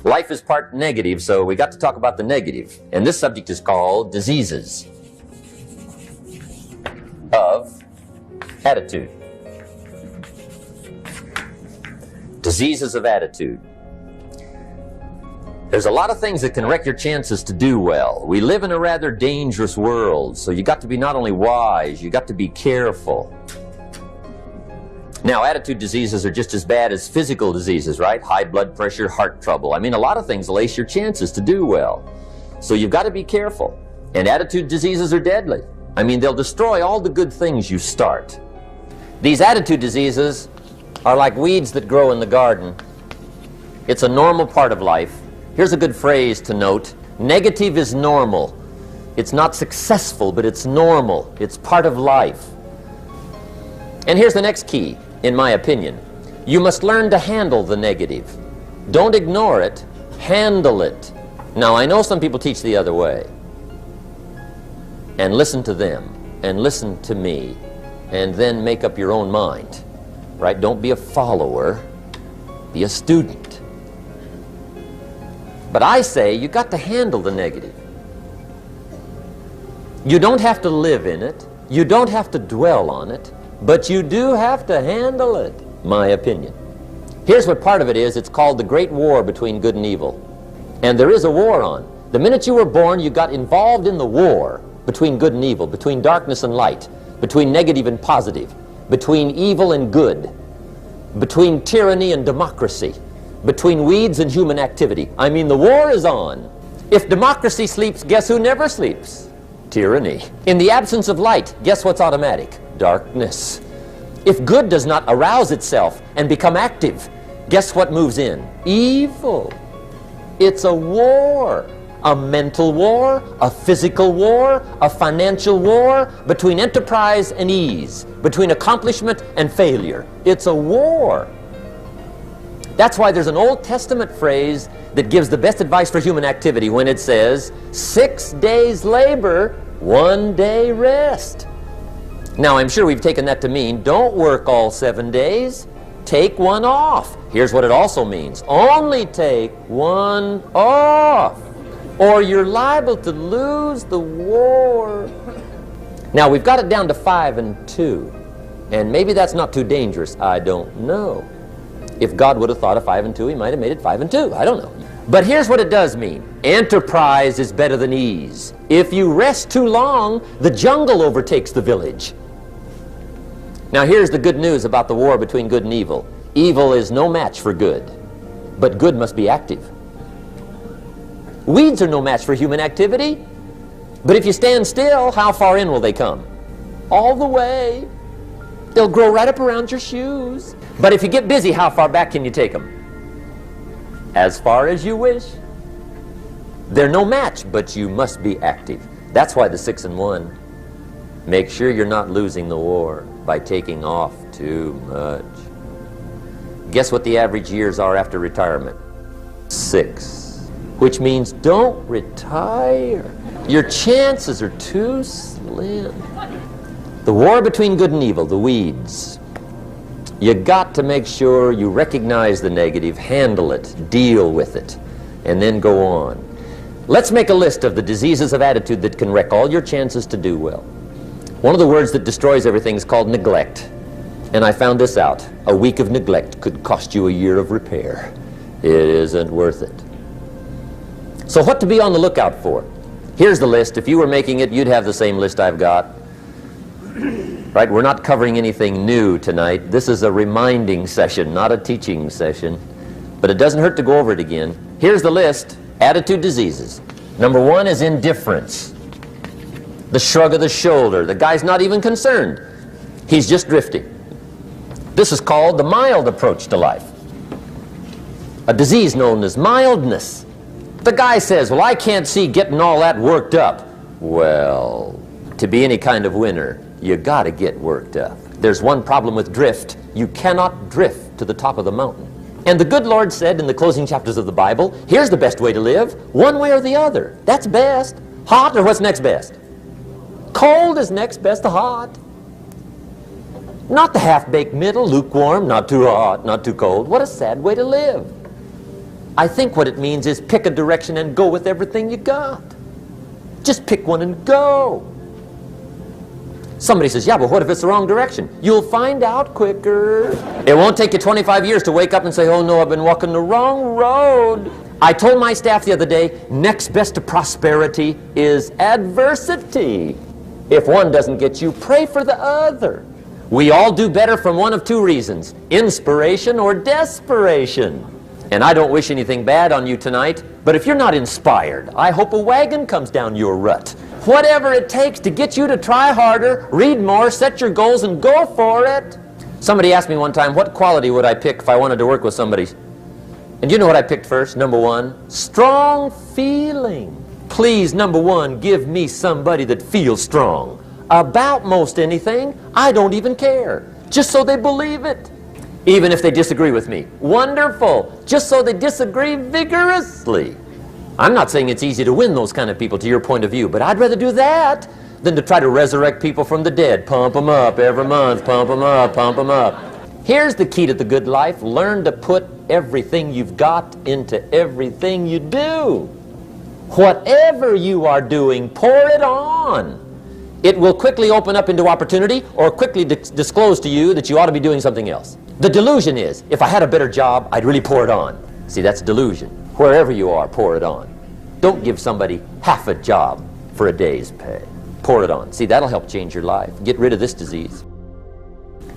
Life is part negative, so we got to talk about the negative. And this subject is called diseases of attitude. Diseases of attitude. There's a lot of things that can wreck your chances to do well. We live in a rather dangerous world, so you got to be not only wise, you got to be careful. Now, attitude diseases are just as bad as physical diseases, right? High blood pressure, heart trouble. I mean, a lot of things lace your chances to do well. So you've got to be careful. And attitude diseases are deadly. I mean, they'll destroy all the good things you start. These attitude diseases are like weeds that grow in the garden. It's a normal part of life. Here's a good phrase to note. Negative is normal. It's not successful, but it's normal. It's part of life. And here's the next key, in my opinion. You must learn to handle the negative. Don't ignore it. Handle it. Now, I know some people teach the other way. And listen to them. And listen to me. And then make up your own mind. Right? Don't be a follower. Be a student. But I say you got to handle the negative. You don't have to live in it. You don't have to dwell on it. But you do have to handle it, my opinion. Here's what part of it is. It's called the Great War between good and evil. And there is a war on. The minute you were born, you got involved in the war between good and evil, between darkness and light, between negative and positive, between evil and good, between tyranny and democracy, between weeds and human activity. I mean, the war is on. If democracy sleeps, guess who never sleeps? Tyranny. In the absence of light, guess what's automatic? Darkness. If good does not arouse itself and become active, guess what moves in? Evil. It's a war. A mental war, a physical war, a financial war, between enterprise and ease, between accomplishment and failure. It's a war. That's why there's an Old Testament phrase that gives the best advice for human activity when it says, 6 days labor, 1 day rest. Now, I'm sure we've taken that to mean, don't work all 7 days, take one off. Here's what it also means, only take one off, or you're liable to lose the war. Now, we've got it down to 5 and 2, and maybe that's not too dangerous, I don't know. If God would have thought of 5 and 2, he might have made it 5 and 2. I don't know. But here's what it does mean. Enterprise is better than ease. If you rest too long, the jungle overtakes the village. Now here's the good news about the war between good and evil. Evil is no match for good, but good must be active. Weeds are no match for human activity, but if you stand still, how far in will they come? All the way. They'll grow right up around your shoes. But if you get busy, how far back can you take them? As far as you wish. They're no match, but you must be active. That's why the 6 and 1. Make sure you're not losing the war by taking off too much. Guess what the average years are after retirement? 6. Which means don't retire. Your chances are too slim. The war between good and evil, the weeds. You got to make sure you recognize the negative, handle it, deal with it, and then go on. Let's make a list of the diseases of attitude that can wreck all your chances to do well. One of the words that destroys everything is called neglect. And I found this out. A week of neglect could cost you a year of repair. It isn't worth it. So what to be on the lookout for? Here's the list. If you were making it, you'd have the same list I've got. Right? We're not covering anything new tonight. This is a reminding session, not a teaching session. But it doesn't hurt to go over it again. Here's the list. Attitude diseases. Number 1 is indifference. The shrug of the shoulder. The guy's not even concerned. He's just drifting. This is called the mild approach to life. A disease known as mildness. The guy says, well, I can't see getting all that worked up. Well, to be any kind of winner, you got to get worked up. There's one problem with drift. You cannot drift to the top of the mountain. And the good Lord said in the closing chapters of the Bible, here's the best way to live, one way or the other. That's best. Hot or what's next best? Cold is next best to hot. Not the half-baked middle, lukewarm, not too hot, not too cold. What a sad way to live. I think what it means is pick a direction and go with everything you got. Just pick one and go. Somebody says, yeah, but what if it's the wrong direction? You'll find out quicker. It won't take you 25 years to wake up and say, oh no, I've been walking the wrong road. I told my staff the other day, next best to prosperity is adversity. If one doesn't get you, pray for the other. We all do better from one of two reasons, inspiration or desperation. And I don't wish anything bad on you tonight, but if you're not inspired, I hope a wagon comes down your rut. Whatever it takes to get you to try harder, read more, set your goals, and go for it. Somebody asked me one time, what quality would I pick if I wanted to work with somebody? And you know what I picked first? Number one, strong feeling. Please, number one, give me somebody that feels strong. About most anything, I don't even care. Just so they believe it. Even if they disagree with me. Wonderful. Just so they disagree vigorously. I'm not saying it's easy to win those kind of people to your point of view, but I'd rather do that than to try to resurrect people from the dead. Pump them up every month, pump them up, pump them up. Here's the key to the good life. Learn to put everything you've got into everything you do. Whatever you are doing, pour it on. It will quickly open up into opportunity or quickly disclose to you that you ought to be doing something else. The delusion is, if I had a better job, I'd really pour it on. See, that's delusion. Wherever you are, pour it on. Don't give somebody half a job for a day's pay. Pour it on. See, that'll help change your life. Get rid of this disease.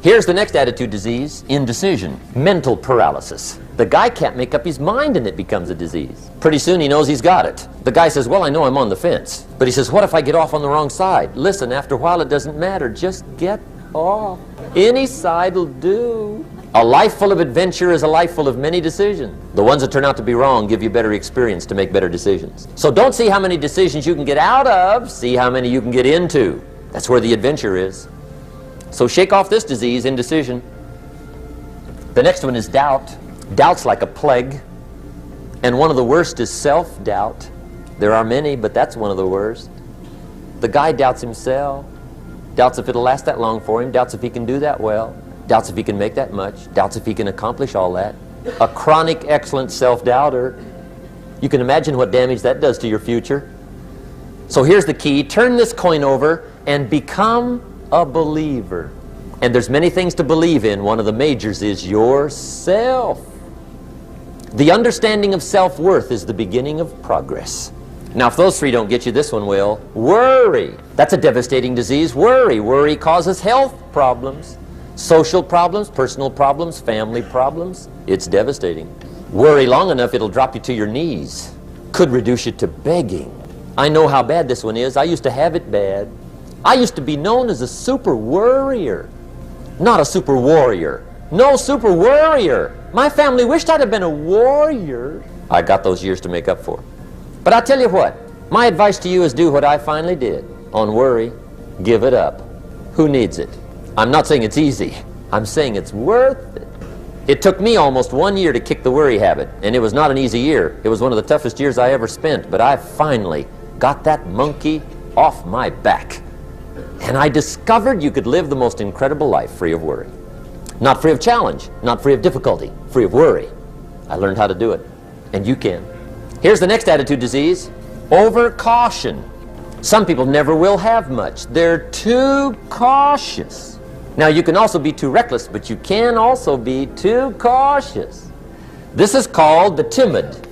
Here's the next attitude disease, indecision, mental paralysis. The guy can't make up his mind and it becomes a disease. Pretty soon he knows he's got it. The guy says, well, I know I'm on the fence. But he says, what if I get off on the wrong side? Listen, after a while it doesn't matter. Just get off. Any side will do. A life full of adventure is a life full of many decisions. The ones that turn out to be wrong give you better experience to make better decisions. So don't see how many decisions you can get out of, see how many you can get into. That's where the adventure is. So shake off this disease, indecision. The next one is doubt. Doubt's like a plague. And one of the worst is self-doubt. There are many, but that's one of the worst. The guy doubts himself. Doubts if it'll last that long for him. Doubts if he can do that well. Doubts if he can make that much. Doubts if he can accomplish all that. A chronic, excellent self-doubter. You can imagine what damage that does to your future. So here's the key. Turn this coin over and become a believer. And there's many things to believe in. One of the majors is yourself. The understanding of self-worth is the beginning of progress. Now, if those three don't get you, this one will. Worry. That's a devastating disease. Worry. Worry causes health problems, social problems, personal problems, family problems. It's devastating. Worry long enough, it'll drop you to your knees. Could reduce you to begging. I know how bad this one is. I used to have it bad. I used to be known as a super worrier. Not a super warrior. No, super worrier. My family wished I'd have been a warrior. I got those years to make up for. But I'll tell you what. My advice to you is do what I finally did. On worry, give it up. Who needs it? I'm not saying it's easy. I'm saying it's worth it. It took me almost 1 year to kick the worry habit, and it was not an easy year. It was one of the toughest years I ever spent, but I finally got that monkey off my back. And I discovered you could live the most incredible life free of worry. Not free of challenge, not free of difficulty, free of worry. I learned how to do it, and you can. Here's the next attitude disease, over-caution. Some people never will have much. They're too cautious. Now, you can also be too reckless, but you can also be too cautious. This is called the timid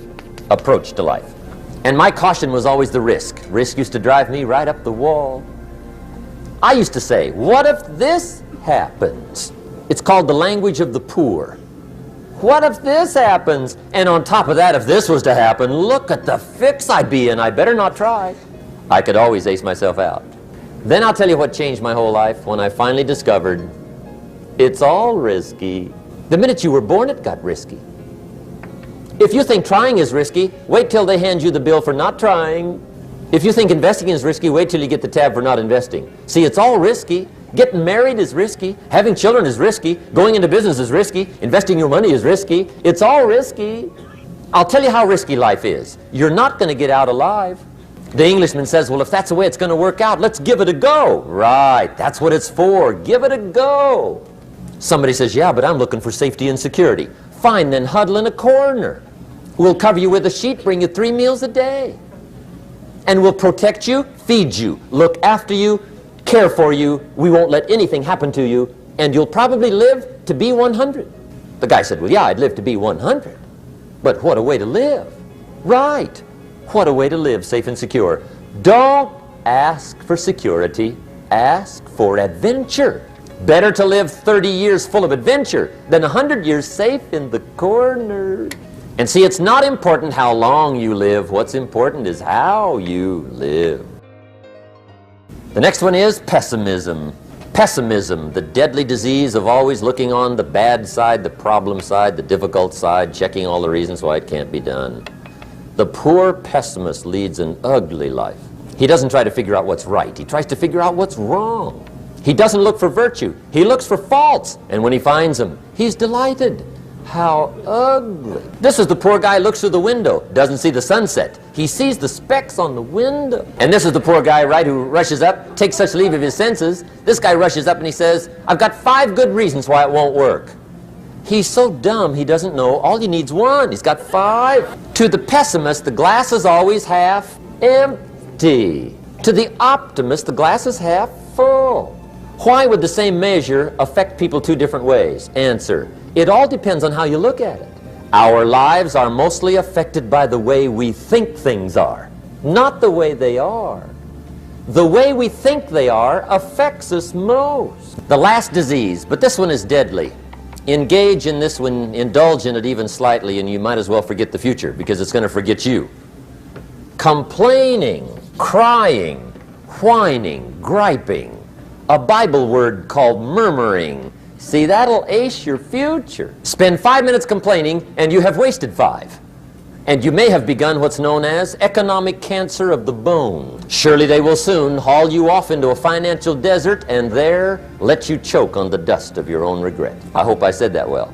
approach to life. And my caution was always the risk. Risk used to drive me right up the wall. I used to say, what if this happens? It's called the language of the poor. What if this happens? And on top of that, if this was to happen, look at the fix I'd be in. I better not try. I could always ace myself out. Then I'll tell you what changed my whole life when I finally discovered it's all risky. The minute you were born, it got risky. If you think trying is risky, wait till they hand you the bill for not trying. If you think investing is risky, wait till you get the tab for not investing. See, it's all risky. Getting married is risky. Having children is risky. Going into business is risky. Investing your money is risky. It's all risky. I'll tell you how risky life is. You're not going to get out alive. The Englishman says, well, if that's the way it's going to work out, let's give it a go. Right, that's what it's for. Give it a go. Somebody says, yeah, but I'm looking for safety and security. Fine, then huddle in a corner. We'll cover you with a sheet, bring you 3 meals a day. And we'll protect you, feed you, look after you, care for you. We won't let anything happen to you, and you'll probably live to be 100. The guy said, well, yeah, I'd live to be 100. But what a way to live. Right. What a way to live, safe and secure. Don't ask for security. Ask for adventure. Better to live 30 years full of adventure than 100 years safe in the corner. And see, it's not important how long you live. What's important is how you live. The next one is pessimism. Pessimism, the deadly disease of always looking on the bad side, the problem side, the difficult side, checking all the reasons why it can't be done. The poor pessimist leads an ugly life. He doesn't try to figure out what's right. He tries to figure out what's wrong. He doesn't look for virtue. He looks for faults. And when he finds them, he's delighted. How ugly. This is the poor guy looks through the window, doesn't see the sunset. He sees the specks on the window. And this is the poor guy, right, who rushes up, takes such leave of his senses. This guy rushes up and he says, I've got 5 good reasons why it won't work. He's so dumb he doesn't know all he needs 1. He's got 5. To the pessimist, the glass is always half empty. To the optimist, the glass is half full. Why would the same measure affect people 2 different ways? Answer, it all depends on how you look at it. Our lives are mostly affected by the way we think things are, not the way they are. The way we think they are affects us most. The last disease, but this one is deadly. Engage in this one, indulge in it even slightly, and you might as well forget the future because it's going to forget you. Complaining, crying, whining, griping. A Bible word called murmuring. See, that'll ace your future. Spend 5 minutes complaining and you have wasted 5. And you may have begun what's known as economic cancer of the bone. Surely they will soon haul you off into a financial desert and there let you choke on the dust of your own regret. I hope I said that well,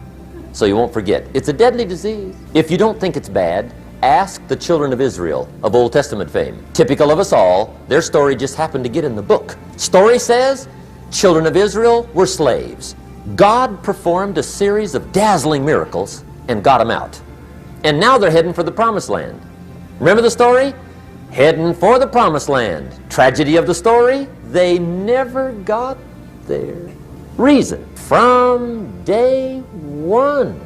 so you won't forget. It's a deadly disease. If you don't think it's bad, ask the children of Israel of Old Testament fame. Typical of us all, their story just happened to get in the book. Story says, children of Israel were slaves. God performed a series of dazzling miracles and got them out. And now they're heading for the promised land. Remember the story? Heading for the promised land. Tragedy of the story, they never got there. Reason, from day 1,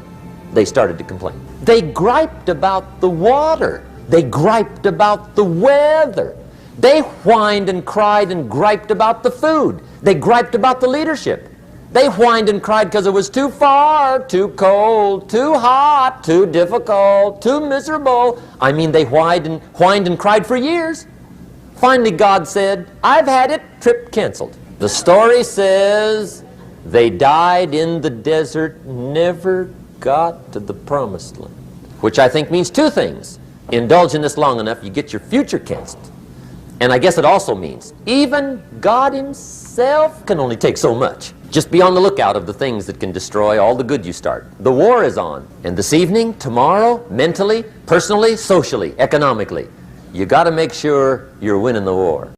they started to complain. They griped about the water. They griped about the weather. They whined and cried and griped about the food. They griped about the leadership. They whined and cried because it was too far, too cold, too hot, too difficult, too miserable. I mean, they whined and cried for years. Finally, God said, I've had it, trip canceled. The story says they died in the desert, never got to the promised land. Which I think means 2 things. Indulge in this long enough, you get your future canceled. And I guess it also means even God himself can only take so much. Just be on the lookout of the things that can destroy all the good you start. The war is on. And this evening, tomorrow, mentally, personally, socially, economically, you got to make sure you're winning the war.